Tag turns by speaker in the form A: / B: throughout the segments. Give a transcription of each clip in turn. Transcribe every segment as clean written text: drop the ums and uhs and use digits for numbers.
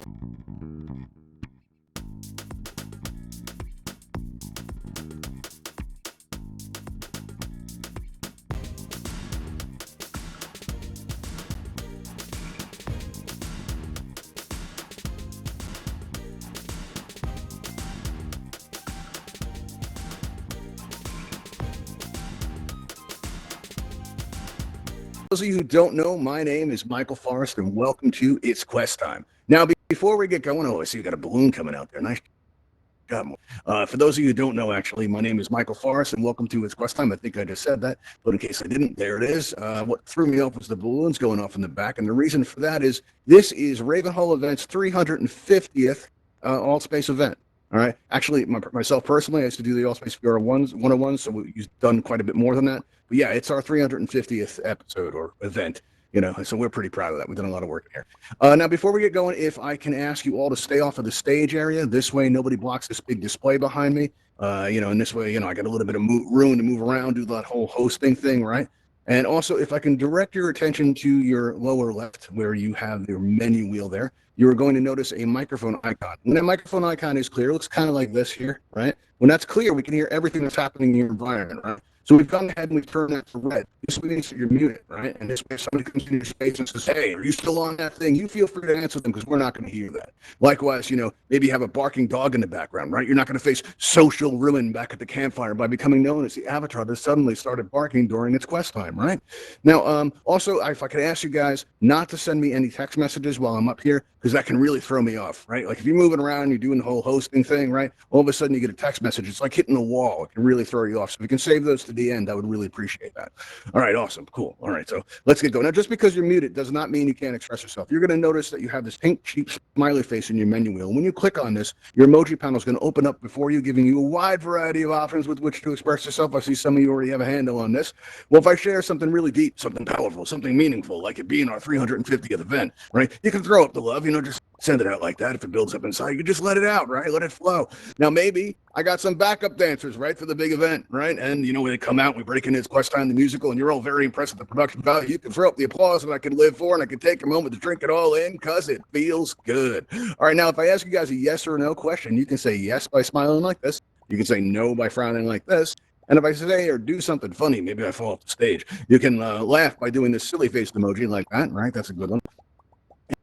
A: Those of you who don't know, my name is Michael Forrest, and welcome to It's Quest Time. Now, before we get going, I see you got a balloon coming out there. Nice job. For those of you who don't know, actually, my name is Michael Forrest, and welcome to It's Quest Time. I think I just said that, but in case I didn't, there it is. What threw me off was the balloons going off in the back, and the reason for that is this is Ravenhall Event's 350th Altspace event. All right. Actually, myself personally, I used to do the Altspace VR 101, so we've done quite a bit more than that. But yeah, it's our 350th episode or event, so we're pretty proud of that. We've done a lot of work here. Now, before we get going, if I can ask you all to stay off of the stage area, this way nobody blocks this big display behind me. And this way, I got a little bit of room to move around, do that whole hosting thing, right? And also, if I can direct your attention to your lower left where you have your menu wheel there, you are going to notice a microphone icon. When that microphone icon is clear, it looks kind of like this here, right? When that's clear, we can hear everything that's happening in your environment, right? So we've gone ahead and we've turned that to red. This means that you're muted, right? And this way, if somebody comes in your space and says, "Hey, are you still on that thing?" You feel free to answer them because we're not going to hear that. Likewise, maybe you have a barking dog in the background, right? You're not going to face social ruin back at the campfire by becoming known as the avatar that suddenly started barking during its quest time, right? Now, also, if I could ask you guys not to send me any text messages while I'm up here, because that can really throw me off, right? Like if you're moving around, you're doing the whole hosting thing, right? All of a sudden you get a text message. It's like hitting a wall. It can really throw you off. So if you can save those to the end, I would really appreciate that. All right, awesome, cool. All right, so let's get going. Now, just because you're muted does not mean you can't express yourself. You're going to notice that you have this pink, cheap smiley face in your menu wheel. When you click on this, your emoji panel is going to open up before you, giving you a wide variety of options with which to express yourself. I see some of you already have a handle on this. Well, if I share something really deep, something powerful, something meaningful, like it being our 350th event, right? You can throw up the love, just send it out like that. If it builds up inside, you just let it out, right? Let it flow. Now, maybe I got some backup dancers, right, for the big event, right? And, when they come out, we break into It's Quest Time, the musical, and you're all very impressed with the production value. You can throw up the applause that I can live for, and I can take a moment to drink it all in because it feels good. All right, now, if I ask you guys a yes or no question, you can say yes by smiling like this. You can say no by frowning like this. And if I say or do something funny, maybe I fall off the stage, you can laugh by doing this silly face emoji like that, right? That's a good one.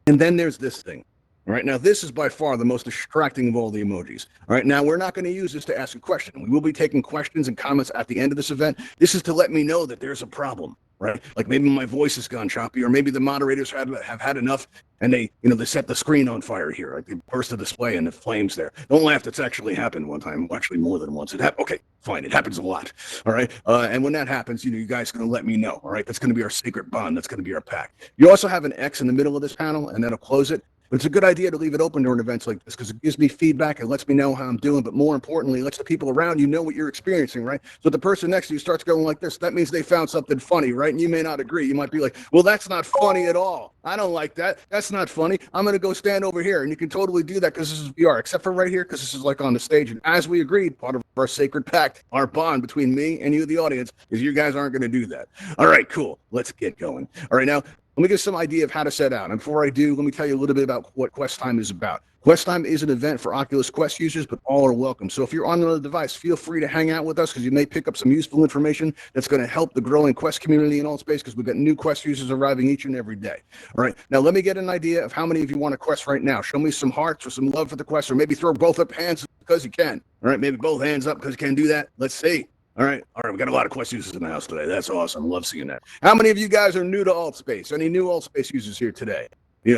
A: And then there's this thing. All right, now this is by far the most distracting of all the emojis. All right, now we're not going to use this to ask a question. We will be taking questions and comments at the end of this event. This is to let me know that there's a problem, right? Like maybe my voice has gone choppy, or maybe the moderators have had enough and they set the screen on fire here. Like they burst the display and the flames there. Don't laugh, that's actually happened one time, actually more than once. Okay, fine, it happens a lot. All right, and when that happens, you guys are going to let me know. All right, that's going to be our sacred bond. That's going to be our pact. You also have an X in the middle of this panel, and that'll close it. But it's a good idea to leave it open during events like this because it gives me feedback and lets me know how I'm doing. But more importantly, it lets the people around you know what you're experiencing, right? So if the person next to you starts going like this, that means they found something funny, right? And you may not agree. You might be like, well, that's not funny at all. I don't like that. That's not funny. I'm going to go stand over here. And you can totally do that because this is VR, except for right here because this is like on the stage. And as we agreed, part of our sacred pact, our bond between me and you, the audience, is you guys aren't going to do that. All right, cool. Let's get going. All right, now, let me give some idea of how to set out. And before I do, let me tell you a little bit about what Quest Time is about. Quest Time is an event for Oculus Quest users, but all are welcome. So if you're on another device, feel free to hang out with us because you may pick up some useful information that's going to help the growing Quest community in Altspace because we've got new Quest users arriving each and every day. All right, now let me get an idea of how many of you want a Quest right now. Show me some hearts or some love for the Quest, or maybe throw both up hands because you can. All right, maybe both hands up because you can do that. Let's see. All right, we got a lot of Quest users in the house today. That's awesome. Love seeing that. How many of you guys are new to Altspace? Any new Altspace users here today?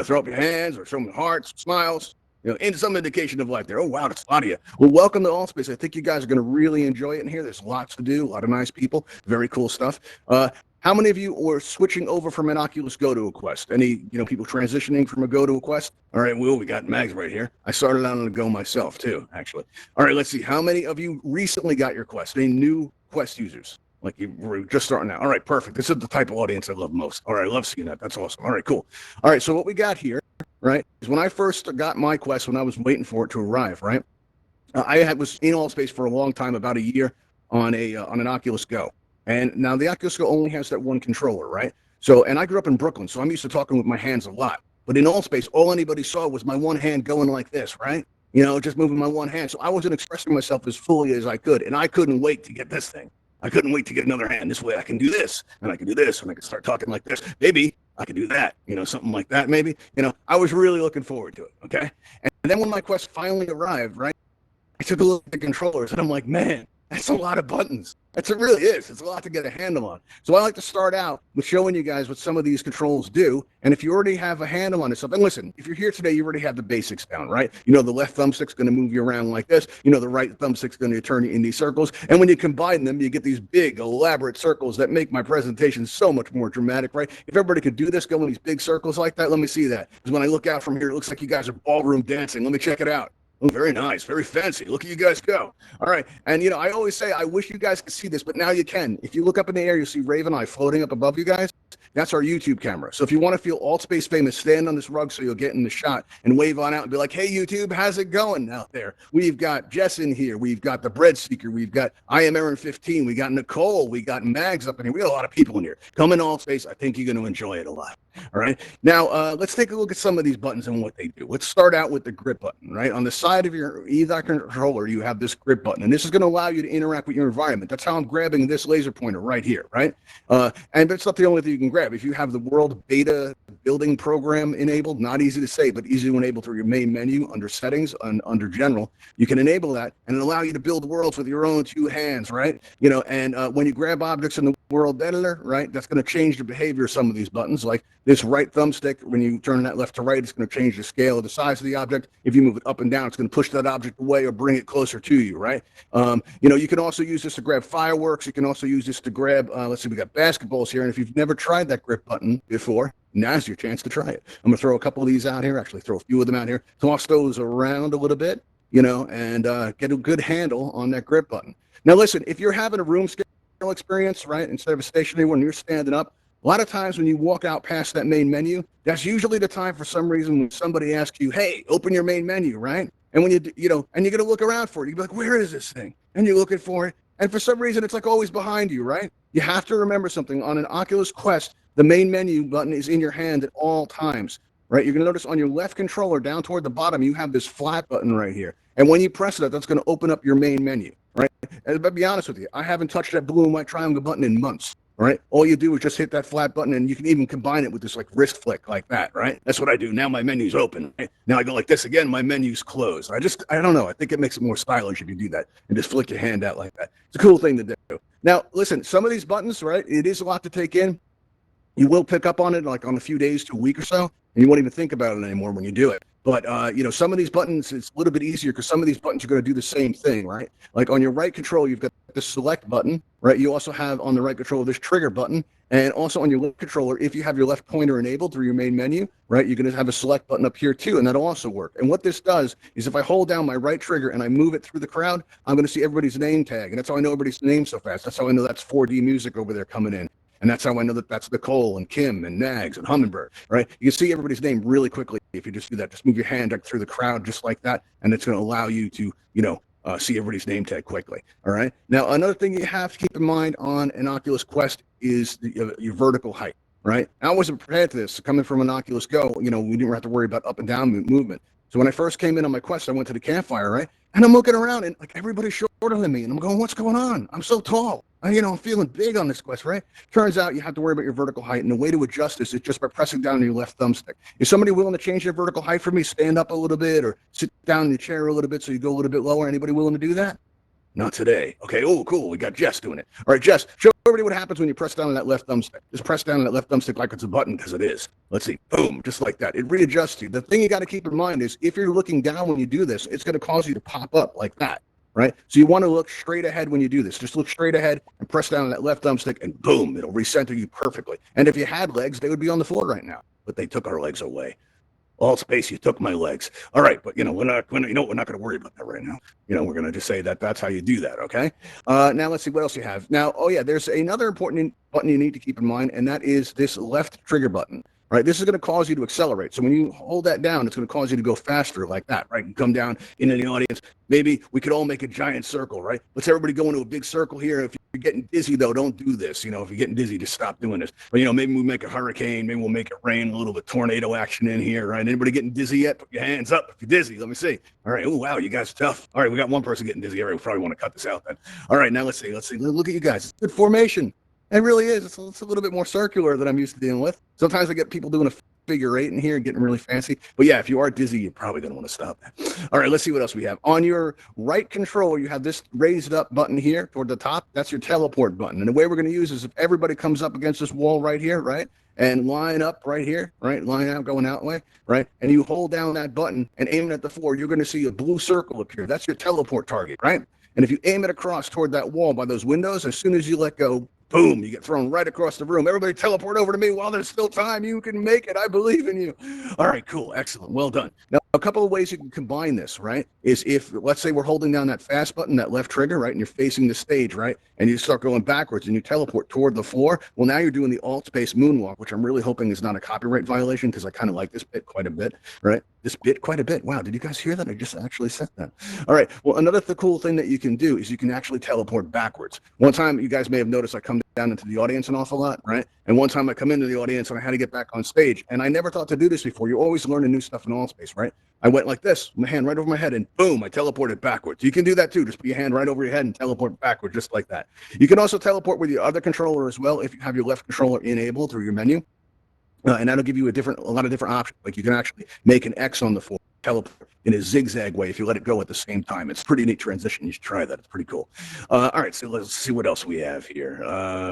A: Throw up your hands or show me hearts, smiles, in some indication of life there. Oh, wow, that's a lot of you. Well, welcome to Altspace. I think you guys are going to really enjoy it in here. There's lots to do, a lot of nice people, very cool stuff. How many of you were switching over from an Oculus Go to a Quest? Any, people transitioning from a Go to a Quest? All right, well, we got Mags right here. I started out on a Go myself, too, actually. All right, let's see. How many of you recently got your Quest? Any new Quest users? Like you were just starting out. All right, perfect. This is the type of audience I love most. All right, I love seeing that. That's awesome. All right, cool. All right, so what we got here, right, is when I first got my Quest, when I was waiting for it to arrive, right, I was in Altspace for a long time, about a year, on an Oculus Go. And now the Oculus Go only has that one controller, right? So, and I grew up in Brooklyn, so I'm used to talking with my hands a lot. But in Altspace, all anybody saw was my one hand going like this, right? Just moving my one hand. So I wasn't expressing myself as fully as I could. And I couldn't wait to get this thing. I couldn't wait to get another hand. This way I can do this, and I can do this, and I can start talking like this. Maybe I could do that, something like that, maybe. I was really looking forward to it, okay? And then when my Quest finally arrived, right, I took a look at the controllers, and I'm like, man, that's a lot of buttons. It really is. It's a lot to get a handle on. So I like to start out with showing you guys what some of these controls do. And if you already have a handle on this stuff, and listen, if you're here today, you already have the basics down, right? The left thumbstick's going to move you around like this. The right thumbstick's going to turn you in these circles. And when you combine them, you get these big, elaborate circles that make my presentation so much more dramatic, right? If everybody could do this, go in these big circles like that, let me see that. Because when I look out from here, it looks like you guys are ballroom dancing. Let me check it out. Oh, very nice, very fancy. Look at you guys go. All right. And, I always say, I wish you guys could see this, but now you can. If you look up in the air, you'll see Raven Eye floating up above you guys. That's our YouTube camera. So if you want to feel Altspace famous, stand on this rug so you'll get in the shot and wave on out and be like, hey, YouTube, how's it going out there? We've got Jess in here. We've got the Bread Seeker. We've got I Am Aaron 15. We got Nicole. We got Mags up in here. We got a lot of people in here. Come in Altspace. I think you're going to enjoy it a lot. All right. Now, let's take a look at some of these buttons and what they do. Let's start out with the grip button, right? On the side of your either controller, you have this grip button, and this is going to allow you to interact with your environment. That's how I'm grabbing this laser pointer right here, right? And that's not the only thing you can grab. If you have the World Beta Building Program enabled, not easy to say, but easy to enable through your main menu under Settings and under General, you can enable that and allow you to build worlds with your own two hands, right? And when you grab objects in the World Editor, right, that's going to change the behavior of some of these buttons, like this right thumbstick. When you turn that left to right, it's going to change the scale of the size of the object. If you move it up and down, it's going to push that object away or bring it closer to you, right? You can also use this to grab fireworks. You can also use this to grab, let's see, we got basketballs here. And if you've never tried that grip button before, now's your chance to try it. I'm going to throw a couple of these out here, actually throw a few of them out here, toss those around a little bit, and get a good handle on that grip button. Now, listen, if you're having a room scale experience, right, instead of a stationary one, you're standing up, a lot of times when you walk out past that main menu, that's usually the time for some reason when somebody asks you, hey, open your main menu, right? And when and you're going to look around for it, you'll be like, where is this thing? And you're looking for it. And for some reason, it's like always behind you, right? You have to remember something. On an Oculus Quest, the main menu button is in your hand at all times, right? You're going to notice on your left controller down toward the bottom, you have this flat button right here. And when you press it, that's going to open up your main menu, right? And to be honest with you, I haven't touched that blue and white triangle button in months. All right. All you do is just hit that flat button, and you can even combine it with this like wrist flick like that. Right. That's what I do. Now my menu's open. Right? Now I go like this again. My menu's closed. I don't know. I think it makes it more stylish if you do that and just flick your hand out like that. It's a cool thing to do. Now, listen, some of these buttons, right, it is a lot to take in. You will pick up on it like on a few days to a week or so, and you won't even think about it anymore when you do it. But, some of these buttons, it's a little bit easier because some of these buttons, you're going to do the same thing, right? Like on your right control, you've got the select button, right? You also have on the right controller this trigger button. And also on your left controller, if you have your left pointer enabled through your main menu, right, you're going to have a select button up here too, and that'll also work. And what this does is if I hold down my right trigger and I move it through the crowd, I'm going to see everybody's name tag. And that's how I know everybody's name so fast. That's how I know that's 4D music over there coming in. And that's how I know that that's Nicole and Kim and Nags and Hummingbird, right? You can see everybody's name really quickly if you just do that. Just move your hand through the crowd just like that, and it's going to allow you to, see everybody's name tag quickly, all right? Now, another thing you have to keep in mind on an Oculus Quest is your vertical height, right? I wasn't prepared for this. Coming from an Oculus Go, we didn't have to worry about up and down movement. So when I first came in on my Quest, I went to the campfire, right? And I'm looking around, and like everybody's shorter than me, and I'm going, what's going on? I'm so tall. I'm feeling big on this Quest, right? Turns out you have to worry about your vertical height, and the way to adjust this is just by pressing down on your left thumbstick. Is somebody willing to change their vertical height for me? Stand up a little bit or sit down in the chair a little bit so you go a little bit lower. Anybody willing to do that? Not today. Okay, oh, cool. We got Jess doing it. All right, Jess, show everybody what happens when you press down on that left thumbstick. Just press down on that left thumbstick like it's a button, because it is. Let's see. Boom, just like that. It readjusts you. The thing you got to keep in mind is if you're looking down when you do this, it's going to cause you to pop up like that. Right? So you want to look straight ahead when you do this. Just look straight ahead and press down on that left thumbstick, and boom, it'll recenter you perfectly. And if you had legs, they would be on the floor right now. But they took our legs away. Altspace, you took my legs. All right, but we're not going to worry about that right now. We're going to just say that that's how you do that, okay? Now let's see what else you have. Now, there's another important button you need to keep in mind, and that is this left trigger button. right? This is going to cause you to accelerate. So when you hold that down, it's going to cause you to go faster like that, right? You come down into the audience. Maybe we could all make a giant circle, right? Let's everybody go into a big circle here. If you're getting dizzy, though, don't do this. If you're getting dizzy, just stop doing this. But, maybe we make a hurricane. Maybe we'll make it rain, a little bit tornado action in here, right? Anybody getting dizzy yet? Put your hands up if you're dizzy. Let me see. All right. Oh, wow, you guys are tough. All right, we got one person getting dizzy. All right, we probably want to cut this out then. All right, now let's see. Look at you guys. It's good formation. It really is. It's a little bit more circular than I'm used to dealing with. Sometimes I get people doing a figure eight in here and getting really fancy. But yeah, if you are dizzy, you're probably going to want to stop that. All right, let's see what else we have. On your right controller, you have this raised up button here toward the top. That's your teleport button. And the way we're going to use is if everybody comes up against this wall right here, right? And line up right here, right? Line out, going out way, right? And you hold down that button and aim it at the floor, you're going to see a blue circle appear. That's your teleport target, right? And if you aim it across toward that wall by those windows, as soon as you let go, boom, you get thrown right across the room. Everybody teleport over to me while there's still time. You can make it. I believe in you. All right, cool. Excellent. Well done. Now, a couple of ways you can combine this, right, is if, let's say we're holding down that fast button, that left trigger, right, and you're facing the stage, right, and you start going backwards and you teleport toward the floor. Well, now you're doing the Altspace moonwalk, which I'm really hoping is not a copyright violation because I kind of like this bit quite a bit, right? This bit quite a bit. Wow, did you guys hear that? I just actually said that. All right. Well, another cool thing that you can do is you can actually teleport backwards. One time, you guys may have noticed I come down into the audience an awful lot, right? And one time I come into the audience and I had to get back on stage. And I never thought to do this before. You're always learning new stuff in Altspace, right? I went like this, my hand right over my head, and boom, I teleported backwards. You can do that too. Just put your hand right over your head and teleport backward, just like that. You can also teleport with your other controller as well if you have your left controller enabled through your menu. And that'll give you a lot of different options. Like you can actually make an X on the floor, teleport in a zigzag way if you let it go at the same time. It's a pretty neat transition. You should try that. It's pretty cool. All right, so let's see what else we have here.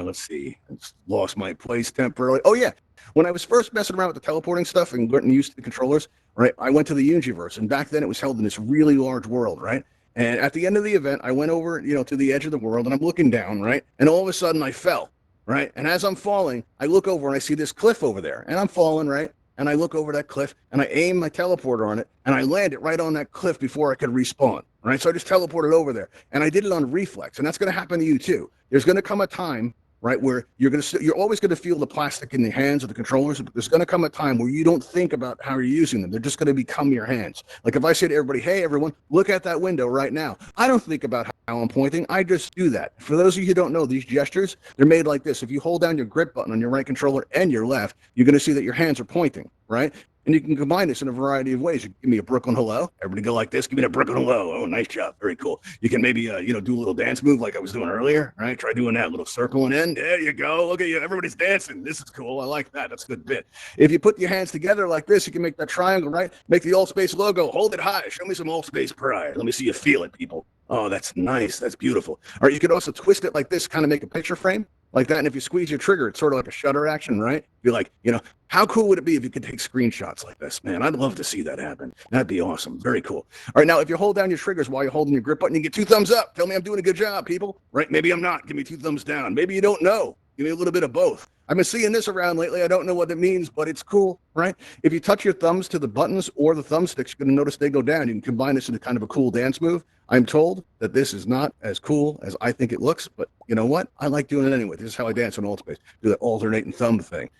A: Let's see. I lost my place temporarily. Oh, yeah. When I was first messing around with the teleporting stuff and getting used to the controllers, right, I went to the Universe. And back then it was held in this really large world, right? And at the end of the event, I went over, to the edge of the world, and I'm looking down, right? And all of a sudden I fell. Right. And as I'm falling, I look over and I see this cliff over there and I'm falling. Right. And I look over that cliff and I aim my teleporter on it and I land it right on that cliff before I could respawn. Right. So I just teleported over there and I did it on reflex. And that's going to happen to you, too. There's going to come a time, right, where you're always going to feel the plastic in the hands of the controllers. But there's going to come a time where you don't think about how you're using them. They're just going to become your hands. Like if I say to everybody, hey, everyone, look at that window right now. I don't think about how I'm pointing. I just do that. For those of you who don't know, these gestures, they're made like this. If you hold down your grip button on your right controller and your left, you're going to see that your hands are pointing, right? And you can combine this in a variety of ways. You give me a Brooklyn hello. Everybody go like this. Give me a Brooklyn hello. Oh, nice job. Very cool. You can maybe, do a little dance move like I was doing earlier, right? Try doing that little circling in. There you go. Look at you. Everybody's dancing. This is cool. I like that. That's a good bit. If you put your hands together like this, you can make that triangle, right? Make the Altspace logo. Hold it high. Show me some Altspace pride. Let me see you feel it, people. Oh, that's nice. That's beautiful. All right, you could also twist it like this, kind of make a picture frame like that. And if you squeeze your trigger, it's sort of like a shutter action, right? Be like, how cool would it be if you could take screenshots like this? Man, I'd love to see that happen. That'd be awesome. Very cool. All right, now, if you hold down your triggers while you're holding your grip button, you get 2 thumbs up. Tell me I'm doing a good job, people. Right? Maybe I'm not. Give me 2 thumbs down. Maybe you don't know. Give me a little bit of both. I've been seeing this around lately. I don't know what it means, but it's cool, right? If you touch your thumbs to the buttons or the thumbsticks, you're going to notice they go down. You can combine this into kind of a cool dance move. I'm told that this is not as cool as I think it looks, but you know what? I like doing it anyway. This is how I dance on Altspace. Do that alternating thumb thing.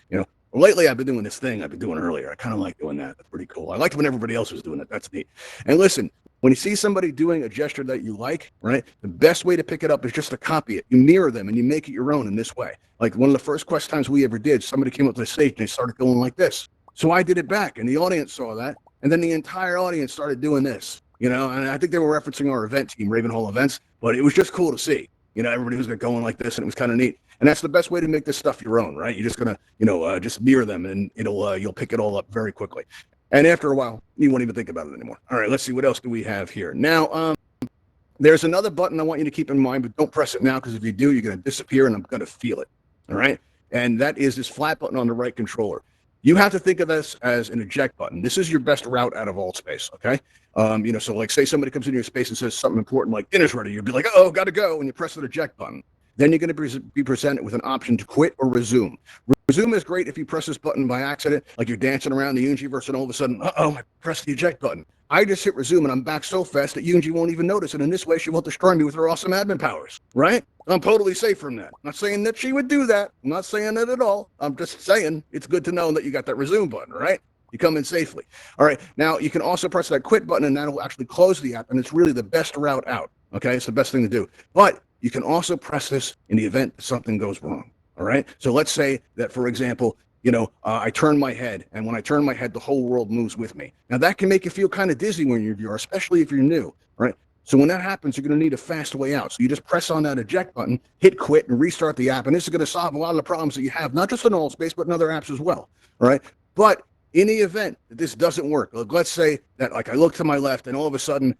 A: Lately I've been doing this thing I've been doing earlier. I kind of like doing that. That's pretty cool. I liked when everybody else was doing it. That's neat. And listen, when you see somebody doing a gesture that you like, right, the best way to pick it up is just to copy it. You mirror them and you make it your own in this way. Like one of the first Quest times we ever did, somebody came up to the stage and they started going like this. So I did it back and the audience saw that. And then the entire audience started doing this, and I think they were referencing our event team, Ravenhall Events, but it was just cool to see. Everybody was going like this and it was kind of neat. And that's the best way to make this stuff your own, right? You're just going to, just mirror them and you'll pick it all up very quickly. And after a while, you won't even think about it anymore. All right, let's see. What else do we have here? Now, there's another button I want you to keep in mind, but don't press it now because if you do, you're going to disappear and I'm going to feel it. All right? And that is this flat button on the right controller. You have to think of this as an eject button. This is your best route out of Altspace, okay? So like say somebody comes into your space and says something important like dinner's ready. You'll be like, oh, got to go, and you press the eject button. Then you're going to be presented with an option to quit or resume. Resume is great if you press this button by accident, like you're dancing around the Universe and all of a sudden, I pressed the eject button. I just hit resume and I'm back so fast that Yunji won't even notice. And in this way, she won't destroy me with her awesome admin powers, right? I'm totally safe from that. I'm not saying that she would do that. I'm not saying that at all. I'm just saying it's good to know that you got that resume button, right? You come in safely. All right. Now, you can also press that quit button, and that'll actually close the app, and it's really the best route out. Okay. It's the best thing to do. But you can also press this in the event that something goes wrong. All right. So let's say that, for example, I turn my head, and when I turn my head, the whole world moves with me. Now, that can make you feel kind of dizzy when you're VR, especially if you're new, right? So when that happens, you're going to need a fast way out. So you just press on that eject button, hit quit, and restart the app. And this is going to solve a lot of the problems that you have, not just in Altspace, but in other apps as well, all right? But in the event that this doesn't work, let's say that like I look to my left and all of a sudden,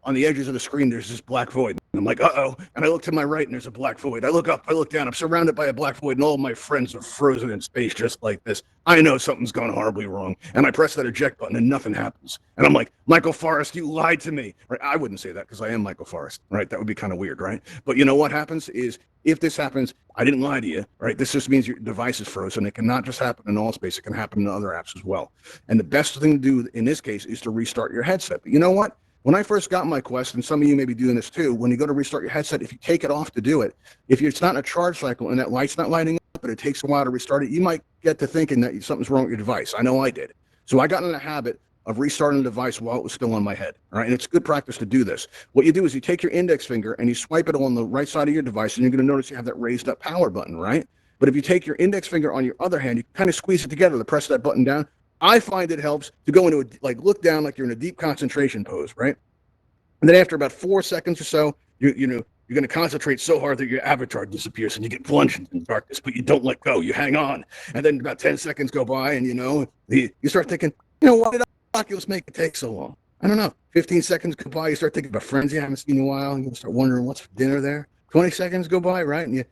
A: on the edges of the screen, there's this black void. I'm like, uh-oh. And I look to my right and there's a black void. I look up, I look down, I'm surrounded by a black void and all of my friends are frozen in space just like this. I know something's gone horribly wrong. And I press that eject button and nothing happens. And I'm like, Michael Forrest, you lied to me. Right? I wouldn't say that because I am Michael Forrest, right? That would be kind of weird, right? But you know what happens is if this happens, I didn't lie to you, right? This just means your device is frozen. It cannot just happen in Altspace. It can happen in other apps as well. And the best thing to do in this case is to restart your headset. But you know what? When I first got my Quest, and some of you may be doing this too, when you go to restart your headset, if you take it off to do it, if it's not in a charge cycle and that light's not lighting up, but it takes a while to restart it, you might get to thinking that something's wrong with your device. I know I did. So I got in the habit of restarting the device while it was still on my head. All right. And it's good practice to do this. What you do is you take your index finger and you swipe it on the right side of your device, and you're going to notice you have that raised up power button, right? But if you take your index finger on your other hand, you kind of squeeze it together to press that button down. I find it helps to go into look down like you're in a deep concentration pose, right? And then after about 4 seconds or so, you're going to concentrate so hard that your avatar disappears and you get plunged into darkness, but you don't let go. You hang on. And then about 10 seconds go by and, you start thinking, why did Oculus make it take so long? I don't know. 15 seconds go by, you start thinking about friends you haven't seen in a while, and you start wondering what's for dinner there. 20 seconds go by, right? And you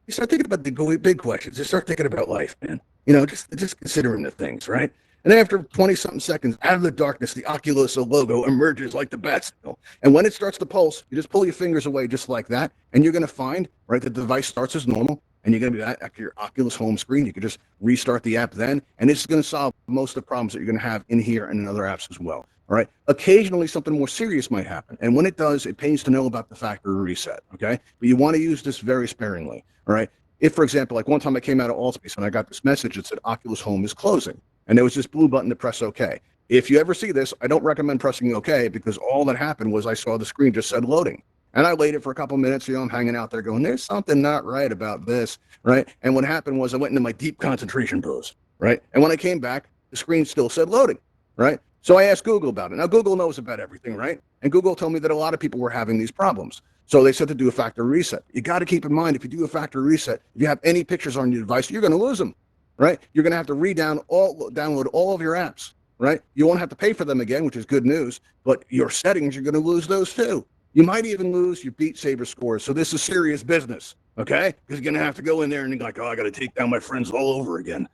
A: start thinking about the big questions. You start thinking about life, man. Just considering the things, right? And then after 20-something seconds, out of the darkness, the Oculus logo emerges like the bat signal. And when it starts to pulse, you just pull your fingers away just like that, and you're going to find, right, that the device starts as normal, and you're going to be at your Oculus home screen. You can just restart the app then, and it's going to solve most of the problems that you're going to have in here and in other apps as well. All right. Occasionally, something more serious might happen. And when it does, it pays to know about the factory reset. Okay. But you want to use this very sparingly. All right. If, for example, like one time I came out of Altspace and I got this message that said Oculus Home is closing, and there was this blue button to press OK. If you ever see this, I don't recommend pressing OK, because all that happened was I saw the screen just said loading. And I waited for a couple minutes, I'm hanging out there going, there's something not right about this, right? And what happened was I went into my deep concentration pose, right? And when I came back, the screen still said loading, right? So I asked Google about it. Now, Google knows about everything, right? And Google told me that a lot of people were having these problems. So they said to do a factory reset. You got to keep in mind, if you do a factory reset, if you have any pictures on your device, you're going to lose them, right? You're going to have to download all of your apps, right? You won't have to pay for them again, which is good news, but your settings, you're going to lose those too. You might even lose your Beat Saber scores. So this is serious business, okay? Because you're going to have to go in there and you're like, I got to take down my friends all over again,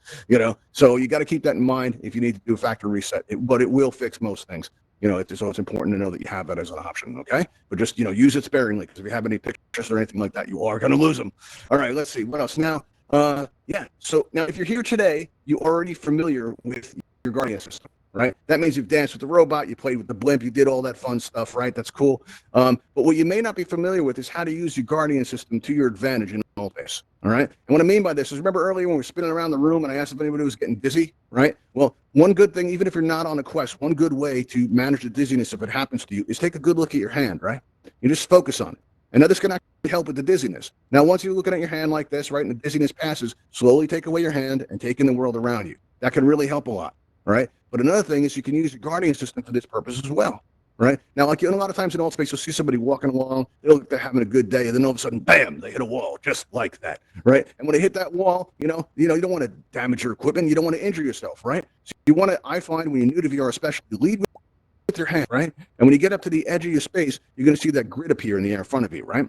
A: So you got to keep that in mind if you need to do a factory reset, but it will fix most things. So it's important to know that you have that as an option, okay? But just, use it sparingly, because if you have any pictures or anything like that, you are going to lose them. All right, let's see. What else? Now, so now if you're here today, you're already familiar with your Guardian system, right? That means you've danced with the robot, you played with the blimp, you did all that fun stuff, right? That's cool. But what you may not be familiar with is how to use your Guardian system to your advantage in Altspace, all right? And what I mean by this is, remember earlier when we were spinning around the room and I asked if anybody was getting dizzy, right? Well, one good thing, even if you're not on a Quest, one good way to manage the dizziness if it happens to you is take a good look at your hand, right? You just focus on it. And now this can actually help with the dizziness. Now, once you're looking at your hand like this, right, and the dizziness passes, slowly take away your hand and take in the world around you. That can really help a lot, all right? But another thing is you can use your Guardian system for this purpose as well, right? Now, like a lot of times in Altspace, you'll see somebody walking along, they're having a good day, and then all of a sudden, bam, they hit a wall just like that, right? And when they hit that wall, you don't want to damage your equipment, you don't want to injure yourself, right? So you want to, I find when you're new to VR especially, lead with your hand, right? And when you get up to the edge of your space, you're going to see that grid appear in the air in front of you, right?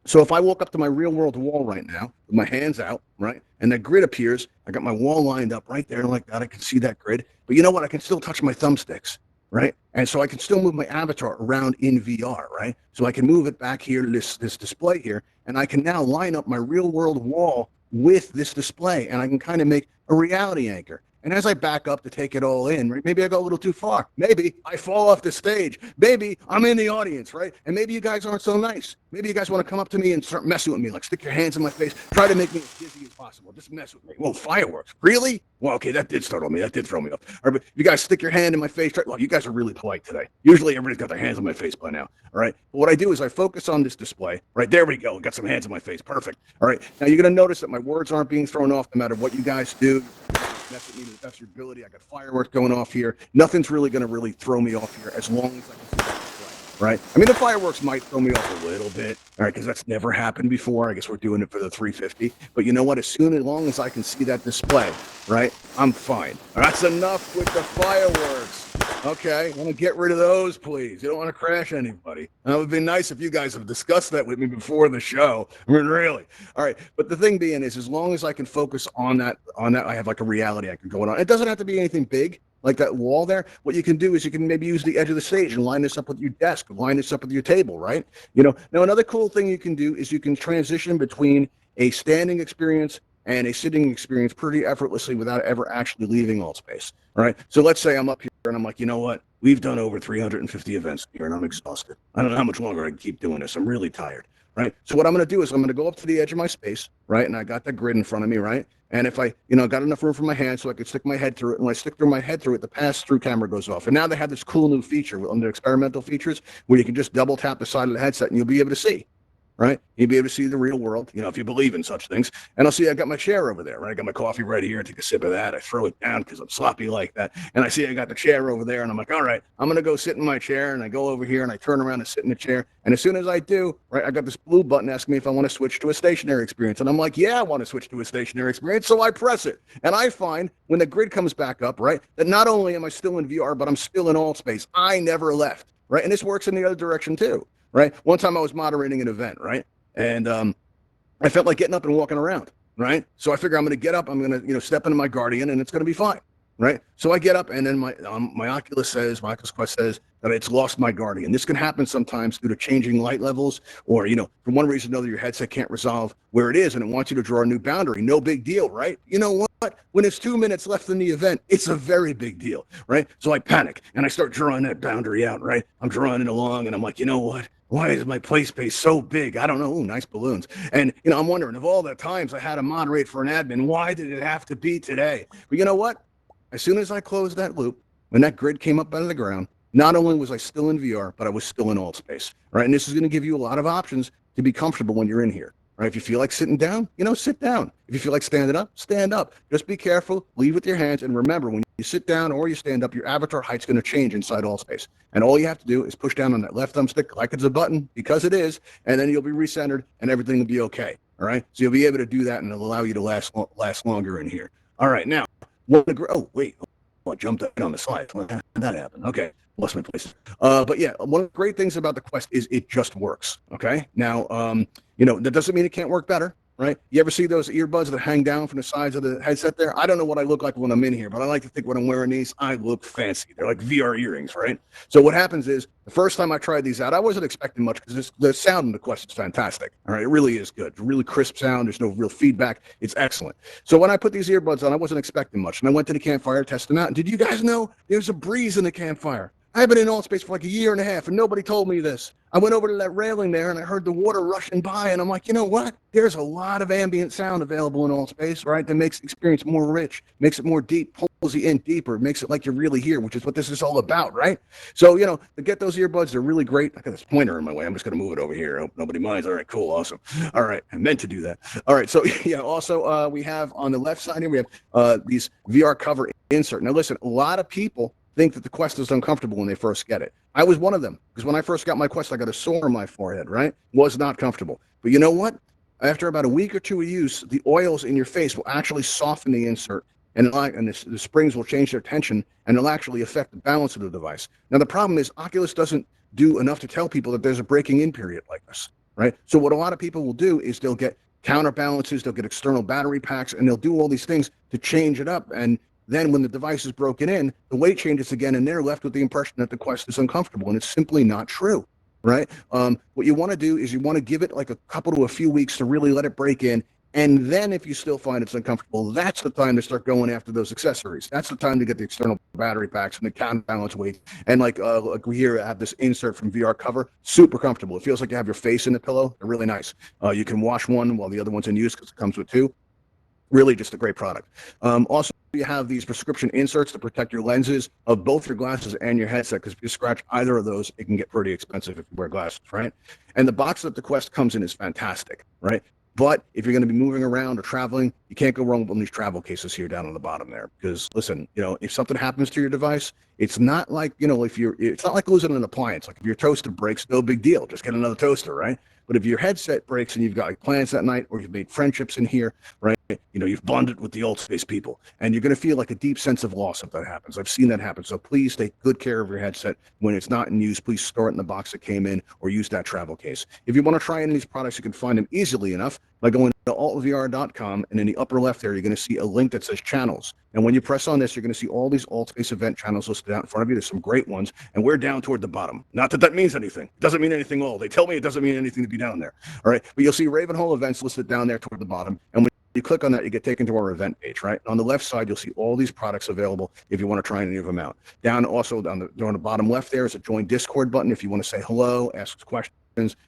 A: So if I walk up to my real world wall right now, with my hands out, right, and that grid appears, I got my wall lined up right there like that, I can see that grid. But you know what? I can still touch my thumbsticks, right? And so I can still move my avatar around in VR, right? So I can move it back here to this display here, and I can now line up my real world wall with this display, and I can kind of make a reality anchor. And as I back up to take it all in, right, maybe I go a little too far. Maybe I fall off the stage. Maybe I'm in the audience, right? And maybe you guys aren't so nice. Maybe you guys want to come up to me and start messing with me, like stick your hands in my face, try to make me as dizzy as possible. Just mess with me. Well, fireworks. Really? Well, okay, that did startle me. That did throw me off. All right, but you guys stick your hand in my face. Well, you guys are really polite today. Usually everybody's got their hands on my face by now. All right. But what I do is I focus on this display. Right, there we go. Got some hands in my face. Perfect. All right. Now you're going to notice that my words aren't being thrown off no matter what you guys do. That's your ability. I got fireworks going off here. Nothing's really going to really throw me off here as long as I can see that display, right? I mean, the fireworks might throw me off a little bit, all right, because that's never happened before. I guess we're doing it for the 350. But you know what? As long as I can see that display, right, I'm fine. That's enough with the fireworks. Okay, I want to get rid of those, please. You don't want to crash anybody. It would be nice if you guys have discussed that with me before the show. I mean, really. All right, but the thing being is, as long as I can focus on that, I have like a reality I can go on. It doesn't have to be anything big, like that wall there. What you can do is you can maybe use the edge of the stage and line this up with your desk, line this up with your table, right? You know, now another cool thing you can do is you can transition between a standing experience and a sitting experience pretty effortlessly without ever actually leaving Altspace. All right. So let's say I'm up here and I'm like, you know what? We've done over 350 events here and I'm exhausted. I don't know how much longer I can keep doing this. I'm really tired. Right. So what I'm going to do is I'm going to go up to the edge of my space. Right. And I got the grid in front of me. Right. And if I, got enough room for my hand so I could stick my head through it, and when I stick through my head through it, the pass-through camera goes off. And now they have this cool new feature on the experimental features where you can just double tap the side of the headset and you'll be able to see. Right? You'll be able to see the real world, if you believe in such things. And I'll see I got my chair over there, right? I got my coffee right here. I take a sip of that. I throw it down because I'm sloppy like that. And I see I got the chair over there. And I'm like, all right, I'm going to go sit in my chair. And I go over here and I turn around and sit in the chair. And as soon as I do, right, I got this blue button asking me if I want to switch to a stationary experience. And I'm like, yeah, I want to switch to a stationary experience. So I press it. And I find when the grid comes back up, right, that not only am I still in VR, but I'm still in Altspace. I never left, right? And this works in the other direction too, right? One time I was moderating an event, right? And I felt like getting up and walking around, right? So I figure I'm going to get up, I'm going to, step into my Guardian, and it's going to be fine, right? So I get up, and then my Oculus Quest says that it's lost my Guardian. This can happen sometimes due to changing light levels, or, for one reason or another, your headset can't resolve where it is, and it wants you to draw a new boundary. No big deal, right? You know what? When it's 2 minutes left in the event, it's a very big deal, right? So I panic, and I start drawing that boundary out, right? I'm drawing it along, and I'm like, you know what? Why is my play space so big? I don't know. Ooh, nice balloons. And, I'm wondering, of all the times I had to moderate for an admin, why did it have to be today? But you know what? As soon as I closed that loop, when that grid came up out of the ground, not only was I still in VR, but I was still in Altspace, right? And this is going to give you a lot of options to be comfortable when you're in here, right? If you feel like sitting down, sit down. If you feel like standing up, stand up. Just be careful, leave with your hands, and remember, when you sit down or you stand up, your avatar height's going to change inside Altspace. And all you have to do is push down on that left thumbstick like it's a button, because it is, and then you'll be recentered and everything will be okay, all right? So you'll be able to do that and it'll allow you to last longer in here. All right, now, I jumped up on the slide. How did that happen? Okay, lost my place. But yeah, one of the great things about the Quest is it just works, okay? Now, that doesn't mean it can't work better, right? You ever see those earbuds that hang down from the sides of the headset there? I don't know what I look like when I'm in here, but I like to think when I'm wearing these, I look fancy. They're like VR earrings, right? So what happens is, the first time I tried these out, I wasn't expecting much because the sound in the Quest is fantastic. All right, it really is good. Really crisp sound. There's no real feedback. It's excellent. So when I put these earbuds on, I wasn't expecting much. And I went to the campfire, tested them out. And did you guys know there's a breeze in the campfire? I've been in Altspace for like a year and a half, and nobody told me this. I went over to that railing there, and I heard the water rushing by, and I'm like, you know what? There's a lot of ambient sound available in Altspace, right? That makes the experience more rich, makes it more deep, pulls you in deeper, makes it like you're really here, which is what this is all about, right? So, to get those earbuds, they're really great. I got this pointer in my way. I'm just going to move it over here. I hope nobody minds. All right, cool, awesome. All right, I meant to do that. All right, so, yeah, also we have on the left side here, we have these VR cover insert. Now, listen, a lot of people think that the Quest is uncomfortable when they first get it. I was one of them, because when I first got my Quest, I got a sore on my forehead, right? Was not comfortable. But you know what? After about a week or two of use, the oils in your face will actually soften the insert, and the springs will change their tension, and it'll actually affect the balance of the device. Now, the problem is Oculus doesn't do enough to tell people that there's a breaking in period like this, right? So what a lot of people will do is they'll get counterbalances, they'll get external battery packs, and they'll do all these things to change it up. And then when the device is broken in, the weight changes again, and they're left with the impression that the Quest is uncomfortable, and it's simply not true, right? What you want to do is you want to give it like a couple to a few weeks to really let it break in, And then if you still find it's uncomfortable, that's the time to start going after those accessories. That's the time to get the external battery packs and the counterbalance weight. And like we here have this insert from VR Cover, super comfortable. It feels like you have your face in the pillow. They're really nice. You can wash one while the other one's in use because it comes with two. Really just a great product. Also, you have these prescription inserts to protect your lenses of both your glasses and your headset, because if you scratch either of those, it can get pretty expensive if you wear glasses, right? And the box that the Quest comes in is fantastic, right? But if you're going to be moving around or traveling, you can't go wrong with these travel cases here down on the bottom there. Because listen, if something happens to your device, it's not like, it's not like losing an appliance. Like if your toaster breaks, no big deal. Just get another toaster, right? But if your headset breaks and you've got plans that night, or you've made friendships in here, right? You've bonded with the Altspace people, and you're going to feel like a deep sense of loss if that happens. I've seen that happen. So please take good care of your headset. When it's not in use, please store it in the box it came in, or use that travel case. If you want to try any of these products, you can find them easily enough by going to altvr.com, and in the upper left there, you're going to see a link that says channels. And when you press on this, you're going to see all these Altspace event channels listed out in front of you. There's some great ones, and we're down toward the bottom. Not that that means anything. It doesn't mean anything at all. They tell me it doesn't mean anything to be down there. All right, but you'll see Ravenhall events listed down there toward the bottom, and when you click on that, you get taken to our event page, right? On the left side, you'll see all these products available if you want to try any of them out. Down also on the bottom left there is a join Discord button if you want to say hello, ask us questions,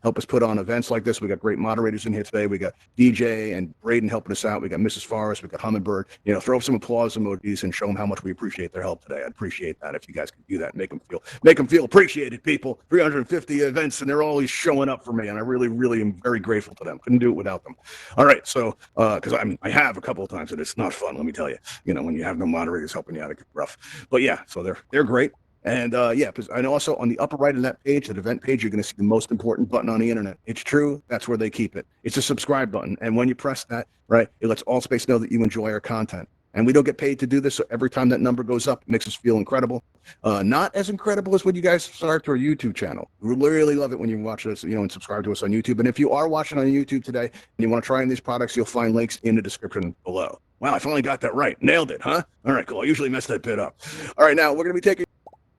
A: help us put on events like this. We got great moderators in here today. We got DJ and Braden helping us out. We got Mrs. Forrest. We got Hummingbird. Throw some applause emojis and show them how much we appreciate their help today. I'd appreciate that if you guys could do that. Make them feel appreciated, people. 350 events, and they're always showing up for me, and I really, really am very grateful to them. Couldn't do it without them. All right, so because I have a couple of times, and it's not fun. Let me tell you. When you have no moderators helping you out, it gets rough. But yeah, so they're great. And and also on the upper right of that page, that event page, you're going to see the most important button on the internet. It's true. That's where they keep it. It's a subscribe button. And when you press that, right, it lets Altspace know that you enjoy our content. And we don't get paid to do this. So every time that number goes up, it makes us feel incredible. Not as incredible as when you guys subscribe to our YouTube channel. We really love it when you watch us, and subscribe to us on YouTube. And if you are watching on YouTube today and you want to try these products, you'll find links in the description below. Wow, I finally got that right. Nailed it, huh? All right, cool. I usually mess that bit up. All right, now we're going to be taking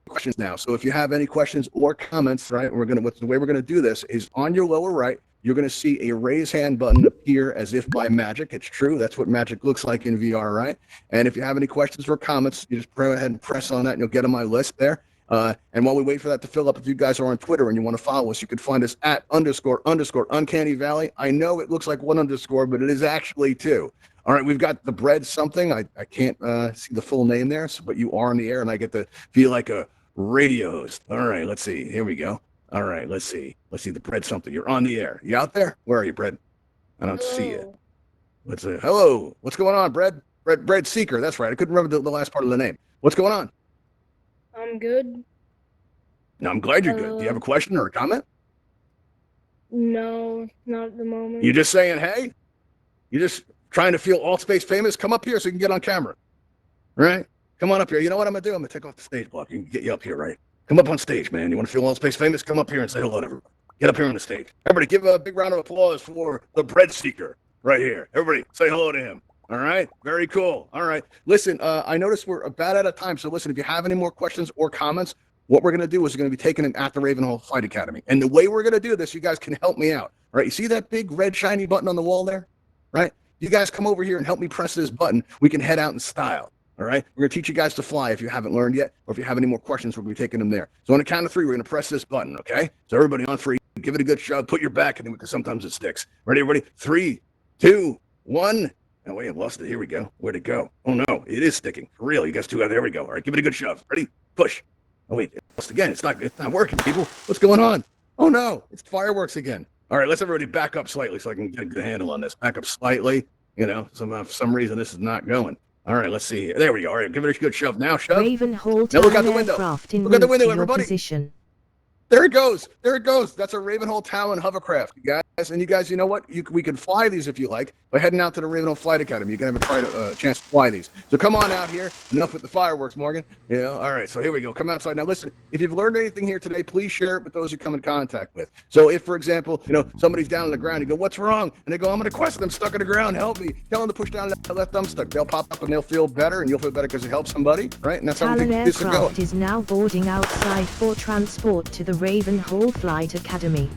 A: questions now. So if you have any questions or comments, right, the way we're going to do this is on your lower right, you're going to see a raise hand button appear as if by magic. It's true. That's what magic looks like in VR, right? And if you have any questions or comments, you just go ahead and press on that and you'll get on my list there. And while we wait for that to fill up, if you guys are on Twitter and you want to follow us, you can find us at _ Uncanny Valley. I know it looks like one underscore, but it is actually two. All right, we've got the bread something. I can't see the full name there, but you are on the air, and I get to feel like a radio host. All right, let's see. Here we go. All right, let's see. The bread something. You're on the air. You out there? Where are you, Bread? I don't see you. Let's see. Hello. What's going on, Bread? Bread Seeker. That's right. I couldn't remember the last part of the name. What's going on?
B: I'm good.
A: No, I'm glad you're good. Do you have a question or a comment?
B: No, not at the moment.
A: You just saying, hey? You just trying to feel Altspace famous? Come up here so you can get on camera. Right? Come on up here. You know what I'm going to do? I'm going to take off the stage block and get you up here, right? Come up on stage, man. You want to feel Altspace famous? Come up here and say hello to everybody. Get up here on the stage. Everybody, give a big round of applause for the bread seeker right here. Everybody, say hello to him. All right? Very cool. All right. Listen, I noticed we're about out of time. So listen, if you have any more questions or comments, what we're going to do is we're going to be taking them at the Ravenhall Flight Academy. And the way we're going to do this, you guys can help me out. All right? You see that big red shiny button on the wall there? Right? You guys come over here and help me press this button. We can head out in style. All right, we're going to teach you guys to fly if you haven't learned yet, or if you have any more questions, we're going to be taking them there. So on the count of three, we're going to press this button, okay? So everybody on three, give it a good shove, put your back in it, because sometimes it sticks. Ready, everybody? 3, 2, 1. Oh, wait, I lost it. Here we go. Where'd it go? Oh, no, it is sticking. For real, you guys two out there. We go. All right, give it a good shove. Ready? Push. Oh, wait, it lost again. It's not working, people. What's going on? Oh, no, it's fireworks again. All right, let's everybody back up slightly so I can get a good handle on this. Back up slightly. For some reason, this is not going. All right, let's see. There we go. All right, give it a good shove. Now, shove.
C: Ravenhall
A: now look out the window. Look out the window, everybody.
C: Position.
A: There it goes. There it goes. That's a Ravenhall Talon hovercraft, you guys. And you guys, you know what? We can fly these if you like by heading out to the Ravenhall Flight Academy. You can have a chance to fly these. So come on out here. Enough with the fireworks, Morgan. All right, so here we go. Come outside. Now, listen, if you've learned anything here today, please share it with those you come in contact with. So if, for example, somebody's down on the ground, you go, what's wrong? And they go, I'm going to Quest. I'm stuck on the ground. Help me. Tell them to push down that left thumbstick. They'll pop up and they'll feel better, and you'll feel better because it helps somebody, right? And that's how
C: Talon
A: this is going.
C: aircraft is now boarding outside for transport to the Ravenhall Flight Academy.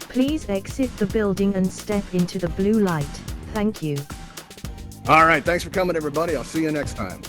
C: Please exit the building and step into the blue light. Thank you.
A: All right. Thanks for coming, everybody. I'll see you next time.